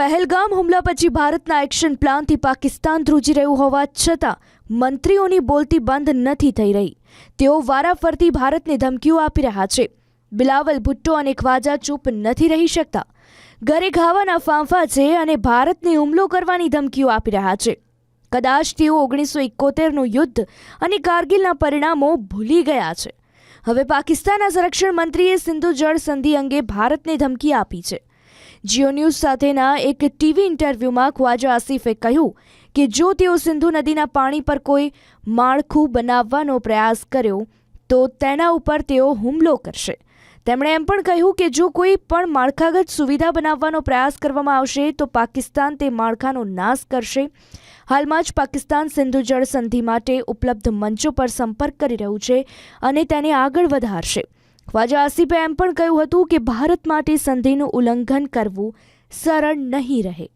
પહેલગામ હુમલા પછી ભારતના એક્શન પ્લાનથી પાકિસ્તાન ધ્રુજી રહ્યું હોવા છતાં મંત્રીઓની બોલતી બંધ નથી થઈ રહી। તેઓ વારાફરતી ભારતને ધમકીઓ આપી રહ્યા છે। બિલાવલ ભુટ્ટો અને ખ્વાજા ચૂપ નથી રહી શકતા। ઘરે ખાવાના ફાંફા છે અને ભારતને હુમલો કરવાની ધમકીઓ આપી રહ્યા છે। કદાચ તેઓ 1971નું યુદ્ધ અને કારગિલના પરિણામો ભૂલી ગયા છે। હવે પાકિસ્તાનના સંરક્ષણ મંત્રીએ સિંધુ જળ સંધિ અંગે ભારતને ધમકી આપી છે। જીઓ ન્યૂઝ સાથેના એક ટીવી ઇન્ટરવ્યૂમાં ખ્વાજા આસિફે કહ્યું કે જો તેઓ સિંધુ નદીના પાણી પર કોઈ માળખું બનાવવાનો પ્રયાસ કર્યો તો તેના ઉપર તેઓ હુમલો કરશે। તેમણે એમ પણ કહ્યું કે જો કોઈ પણ માળખાગત સુવિધા બનાવવાનો પ્રયાસ કરવામાં આવશે તો પાકિસ્તાન તે માળખાનો નાશ કરશે। હાલમાં જ પાકિસ્તાન સિંધુ જળ સંધિ માટે ઉપલબ્ધ મંચો પર સંપર્ક કરી રહ્યું છે અને તેને આગળ વધારશે। ખ્વાજા આસિફે એમ પણ કહ્યું હતું કે ભારત માટે સંધિનું ઉલ્લંઘન કરવું સરળ નહીં રહે।